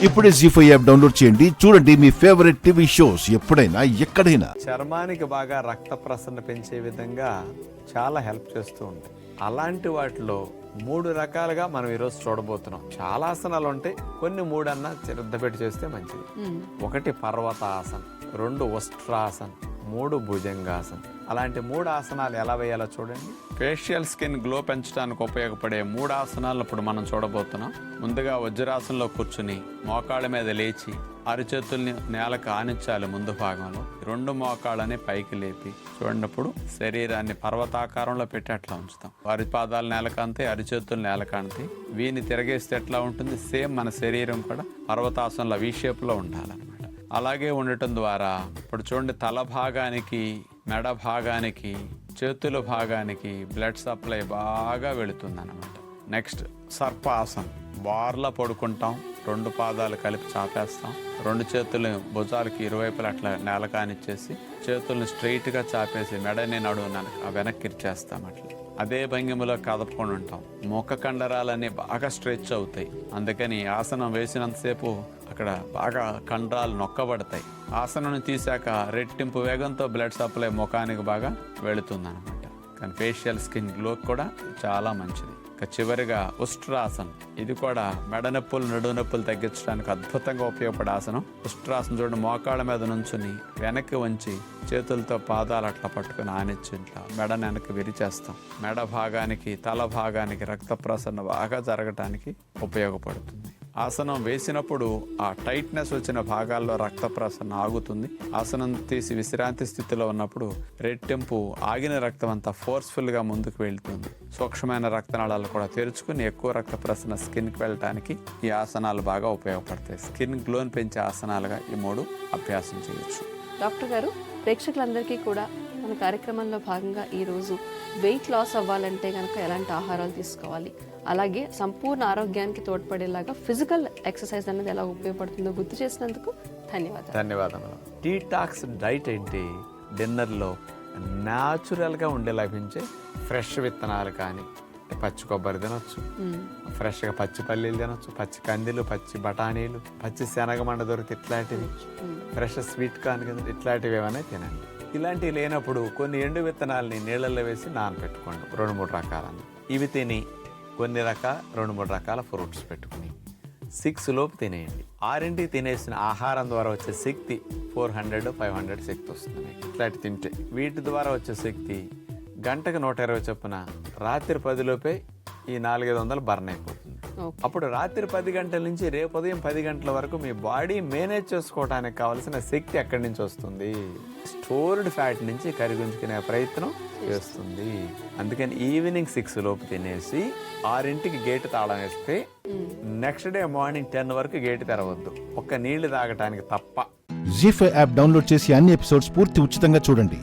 ఇప్పుడే జీ5 app download చేయండి. చూడండి మీ ఫేవరెట్ టీవీ షోస్ ఎప్పుడైనా ఎక్కడైనా. చర్మానికి బాగా రక్త ప్రసరణ పెంచే విధంగా చాలా హెల్ప్ చేస్తూ ఉంటాయి. అలాంటి వాటిలో 3 రకాలుగా మనం ఈరోజు చూడబోతున్నాం. చాలా ఆసనాలు ఉంటాయి, కొన్ని 3 అన్నా శ్రద్ధ పెట్టి చేస్తే మంచిది. 1 పర్వతాసన్, 2 ఉష్ట్రాసన్, 3 భుజంగాసన్. అలాంటి 3 ఆసనాలు ఎలా వేయాలో చూడండి. ఫేషియల్ స్కిన్ గ్లో పెంచడానికి ఉపయోగపడే 3 ఆసనాలను ఇప్పుడు మనం చూడబోతున్నాం. ముందుగా వజ్రాసనంలో కూర్చుని మోకాళ్ళ మీద లేచి అరిచేతుల్ని నేలకు ఆనించాలి. ముందు భాగంలో 2 మోకాళ్ళని పైకి లేపి చూడప్పుడు శరీరాన్ని పర్వతాకారంలో పెట్టి అట్లా ఉంచుతాం. అరిపాదాలు నేలకాంతి, అరిచేతులు నేలకాంతి. వీని తిరగేస్తే ఎట్లా ఉంటుంది, సేమ్ మన శరీరం కూడా పర్వతాసనంలో వి షేప్లో ఉండాలన్నమాట. అలాగే ఉండటం ద్వారా ఇప్పుడు చూడండి, తల భాగానికి, మెడ భాగానికి, చేతుల భాగానికి బ్లడ్ సప్లై బాగా వెళుతుంది అన్నమాట. నెక్స్ట్ సర్పాసనం. బార్లా పడుకుంటాం, 2 పాదాలు కలిపి చాపేస్తాం, 2 చేతులు భుజాలకి ఇరువైపులు అట్లా నేలకానిచ్చేసి చేతుల్ని స్ట్రైట్గా చాపేసి మెడని నడువున వెనక్కి ఇచ్చేస్తాం. అట్లా అదే భంగిమలో కదపకుండా ఉంటాం. ముఖ కండరాలన్నీ బాగా స్ట్రెచ్ అవుతాయి. అందుకని ఆసనం వేసినంతసేపు అక్కడ బాగా కండరాలు నొక్కబడతాయి. ఆసనం తీసాక రెట్టింపు వేగంతో బ్లడ్ సప్లై ముఖానికి బాగా వెళుతుంది అనమాట. కానీ ఫేషియల్ స్కిన్ గ్లో కూడా చాలా మంచిది. చివరిగా ఉష్ట్రాసనం. ఇది కూడా మెడ నొప్పులు, నడువు నొప్పులు తగ్గించడానికి అద్భుతంగా ఉపయోగపడే ఆసనం. ఉష్ట్రాసనం చూడండి, మోకాళ్ళ మీద నుంచుని వెనక్కి వంచి చేతులతో పాదాలు అట్లా పట్టుకుని ఆనిచ్చి ఇట్లా మెడని వెనక్కి విరిచేస్తాం. మెడ భాగానికి, తల భాగానికి రక్త ప్రసరణ బాగా జరగటానికి ఉపయోగపడుతుంది. ఆసనం వేసినప్పుడు ఆ టైట్నెస్ వచ్చిన భాగాల్లో రక్త ప్రసరణ ఆగుతుంది. ఆసనం తీసి విశ్రాంతి స్థితిలో ఉన్నప్పుడు రెట్టింపు ఆగిన రక్తం అంతా ఫోర్స్ఫుల్గా ముందుకు వెళ్తుంది. సూక్ష్మమైన రక్తనాళాలు కూడా తెరుచుకుని ఎక్కువ రక్త ప్రసరణ స్కిన్కి వెళ్ళటానికి ఈ ఆసనాలు బాగా ఉపయోగపడతాయి. స్కిన్ గ్లోని పెంచే ఆసనాలుగా ఈ 3 అభ్యాసం చేయొచ్చు. డాక్టర్ గారు, ప్రేక్షకులందరికీ కూడా మన కార్యక్రమంలో భాగంగా ఈరోజు వెయిట్ లాస్ అవ్వాలంటే కనుక ఎలాంటి ఆహారాలు తీసుకోవాలి, అలాగే సంపూర్ణ ఆరోగ్యానికి తోడ్పడేలాగా ఫిజికల్ ఎక్సర్సైజ్ అనేది ఎలా ఉపయోగపడుతుందో గుర్తు చేసినందుకు ధన్యవాదములు. డీటాక్స్ డైట్ ఏంటి? డిన్నర్లో న్యాచురల్గా ఉండే లభించే ఫ్రెష్ విత్తనాలు కానీ, పచ్చి కొబ్బరి తినొచ్చు, ఫ్రెష్గా పచ్చి పల్లీలు తినొచ్చు, పచ్చి కందిలు, పచ్చి బఠానీలు, పచ్చి శనగమండ దొరికి ఇట్లాంటివి, ఫ్రెష్ స్వీట్ కార్న్ కదా, ఇట్లాంటివి ఏమైనా తినండి. ఇలాంటివి లేనప్పుడు కొన్ని ఎండు విత్తనాలని నీళ్ళల్లో వేసి నానబెట్టుకోండి, 2-3 రకాలను. ఇవి తిని కొన్ని 2-3 రకాల ఫ్రూట్స్ పెట్టుకుని 6 లోపు తినేయండి. 6ంటికి తినేసిన ఆహారం ద్వారా వచ్చే శక్తి 400-500 శక్తి వస్తుంది. ఇట్లాంటి తింటే వీటి ద్వారా వచ్చే శక్తి గంటకు 120 చొప్పున రాత్రి 10 లోపే ఈ 400-500 బర్న్ అయిపోతుంది. అప్పుడు రాత్రి 10 గంటల నుంచి రేపు ఉదయం 10 గంటల వరకు మీ బాడీ మేనేజ్ చేసుకోవడానికి కావాల్సిన శక్తి ఎక్కడి నుంచి వస్తుంది? స్టోర్డ్ ఫ్యాట్ నుంచి కరిగించుకునే ప్రయత్నం చేస్తుంది. అందుకని ఈవినింగ్ 6 లోపు తినేసి 6ంటికి గేటు తాళం వేస్తే నెక్స్ట్ డే మార్నింగ్ 10 వరకు గేటు తెరవద్దు, ఒక్క నీళ్లు తాగటానికి తప్ప. జీ5 యాప్ డౌన్లోడ్ చేసి అన్ని ఎపిసోడ్స్ పూర్తి ఉచితంగా చూడండి.